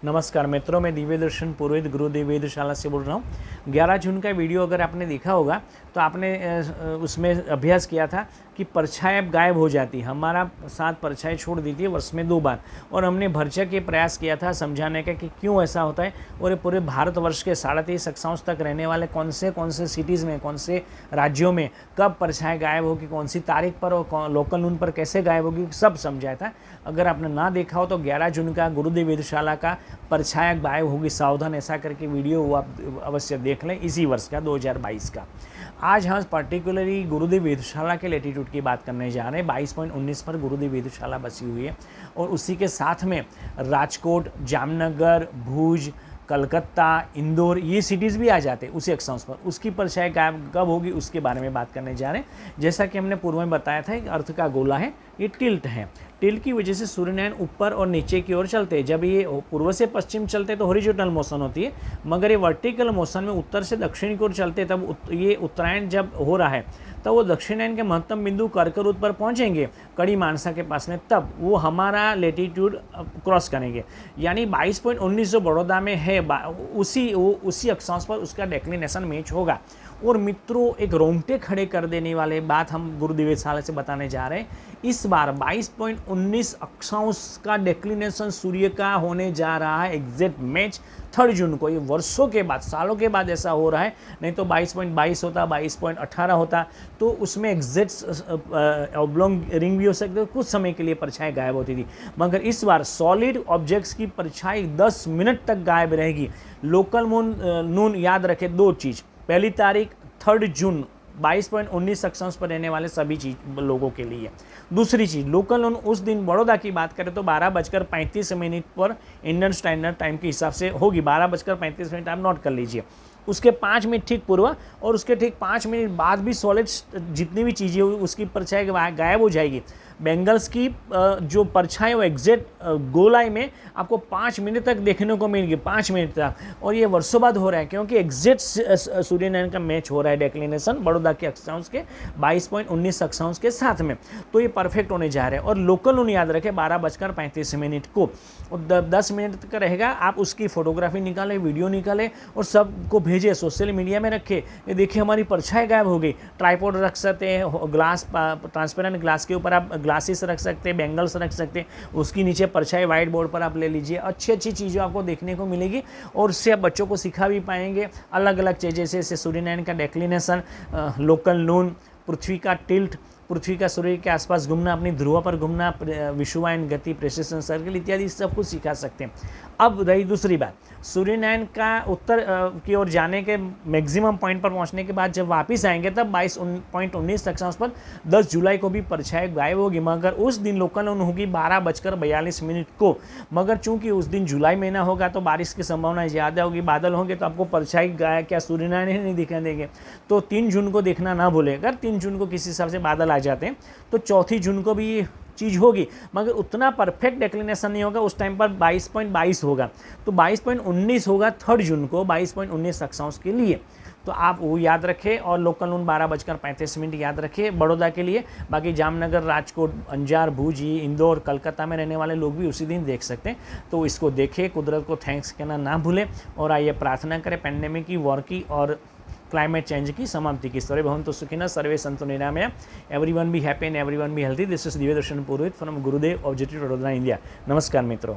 नमस्कार मित्रों, मैं दिव्य दर्शन पुरोहित गुरुदेव वेधशाला से बोल रहा हूँ। 11 जून का वीडियो अगर आपने देखा होगा तो आपने उसमें अभ्यास किया था कि परछाई अब गायब हो जाती, हमारा साथ परछाई छोड़ दी थी वर्ष में 2 बार, और हमने भरचक ये प्रयास किया था समझाने का कि क्यों ऐसा होता है और ये पूरे भारतवर्ष के 33.5 अक्षांश तक रहने वाले कौन से सिटीज़ में, कौन से राज्यों में कब परछाई गायब होगी, कौन सी तारीख पर और लोकल नून पर कैसे गायब होगी, सब समझाया था। अगर आपने ना देखा हो तो 11 जून का गुरुदेव वेधशाला का परछाया गायब होगी सावधान ऐसा करके वीडियो वो आप अवश्य देख लें, इसी वर्ष का 2022 का। आज हम पर्टिकुलरली गुरुदेव वेधशाला के लैटिट्यूड की बात करने जा रहे हैं। 22.19 पर गुरुदेव वेधशाला बसी हुई है और उसी के साथ में राजकोट, जामनगर, भुज, कलकत्ता, इंदौर, ये सिटीज़ भी आ जाते हैं उसी अक्षांश पर। उसकी परछाई गायब कब होगी उसके बारे में बात करने जा रहे हैं। जैसा कि हमने पूर्व में बताया था, अर्थ का गोला है, ये टिल्ट है। टिल्ट की वजह से सूर्यनारायण ऊपर और नीचे की ओर चलते हैं। जब ये पूर्व से पश्चिम चलते हैं तो हॉरिजॉन्टल मोशन होती है, मगर ये वर्टिकल मोशन में उत्तर से दक्षिण की ओर चलते हैं। तब ये उत्तरायण जब हो रहा है तब वो दक्षिणायन के महत्तम बिंदु कर्कवृत्त पर पहुंचेंगे, कड़ी मानसा के पास में, तब वो हमारा लेटीट्यूड क्रॉस करेंगे। यानी 22.19 जो बड़ौदा में है उसी अक्षांश पर उसका डेक्लिनेशन मैच होगा। और मित्रों, एक रोंगटे खड़े कर देने वाले बात हम गुरुदेव वेधशाला से बताने जा रहे हैं। इस बार 22.19 अक्षांश का डेक्लिनेशन सूर्य का होने जा रहा है एग्जैक्ट मैच 3 जून को। ये वर्षों के बाद, सालों के बाद ऐसा हो रहा है, नहीं तो 22.22 होता, 22.18 होता तो उसमें एग्जैक्ट ऑब्लोंग रिंग भी हो सकते, कुछ समय के लिए परछाई गायब होती थी। मगर इस बार सॉलिड ऑब्जेक्ट्स की परछाई 10 मिनट तक गायब रहेगी। लोकल नून याद रखें 2 चीज़। पहली तारीख 3 जून 22.19 अक्षांश पर रहने वाले सभी लोगों के लिए। दूसरी चीज़, लोकल नून उस दिन बड़ौदा की बात करें तो 12:35 पर इंडियन स्टैंडर्ड टाइम के हिसाब से होगी। 12:35 आप नोट कर लीजिए। उसके 5 मिनट ठीक पूर्व और उसके ठीक 5 मिनट बाद भी सॉलिड जितनी भी चीज़ें हुई उसकी परछाई गायब हो जाएगी। बेंगल्स की जो परछाई वो एग्जैक्ट गोलाई में आपको 5 मिनट तक देखने को मिलेगी, 5 मिनट तक। और ये वर्षों बाद हो रहा है क्योंकि एग्जैक्ट सूर्यनारायण का मैच हो रहा है डेक्लिनेशन बड़ौदा के अक्षांश के 22.19 अक्षांश के साथ में, तो ये परफेक्ट होने जा रहे हैं। और लोकल नून याद रखें 12:35 को, और 10 मिनट तक रहेगा। आप उसकी फोटोग्राफी निकालें, वीडियो निकालें और सबको भेजें, सोशल मीडिया में रखें। ये देखिए हमारी परछाई गायब हो गई। ट्राइपॉड रख सकते हैं, ग्लास, ट्रांसपेरेंट ग्लास के ऊपर आप ग्लासेस रख सकते हैं, बेंगल्स रख सकते हैं, उसकी नीचे परछाई व्हाइट बोर्ड पर आप ले लीजिए। अच्छी अच्छी चीज़ें आपको देखने को मिलेगी और उससे आप बच्चों को सिखा भी पाएंगे अलग अलग चीज़ें, जैसे सूर्यनारायण का डेक्लिनेशन, लोकल नून, पृथ्वी का टिल्ट, पृथ्वी का सूर्य के आसपास घूमना, अपनी ध्रुव पर घूमना, विषुवायन गति, प्रेसिशन सर्कल इत्यादि सब कुछ सिखा सकते हैं। अब रही दूसरी बात, सूर्यनारायण का उत्तर की ओर जाने के मैक्सिमम पॉइंट पर पहुंचने के बाद जब वापस आएंगे तब 22.19 अक्षांश पर 10 जुलाई को भी परछाई गायब होगी। मगर उस दिन लोकल नून होगी 12:42 को। मगर चूंकि उस दिन जुलाई महीना होगा तो बारिश की संभावना ज़्यादा होगी, बादल होंगे तो आपको परछाई क्या सूर्यनारायण ही नहीं दिखाई देंगे। तो 3 जून को देखना ना भूलें। अगर 3 जून को किसी हिसाब से बादल आ जाते हैं तो 4 जून को भी चीज़ होगी, मगर उतना परफेक्ट डेक्लिनेशन नहीं होगा। उस टाइम पर 22.22 होगा, तो 22.19 होगा 3 जून को 22.19 अक्षांश के लिए। तो आप वो याद रखें। और लोकल नून 12:35 याद रखें बड़ौदा के लिए। बाकी जामनगर, राजकोट, अंजार, भुज, इंदौर, कलकत्ता में रहने वाले लोग भी उसी दिन देख सकते हैं। तो इसको देखें, कुदरत को थैंक्स कहना ना भूलें और आइए प्रार्थना करें पेंडेमिक की, वॉर की और क्लाइमेट चेंज की समाप्ति की। सर्वे भवन्तु सुखिनः, सर्वे सन्तु निरामया, everyone be happy and everyone be healthy. This is Divya Darshan Purohit from Gurudev objective Vadodara, India. नमस्कार मित्रों।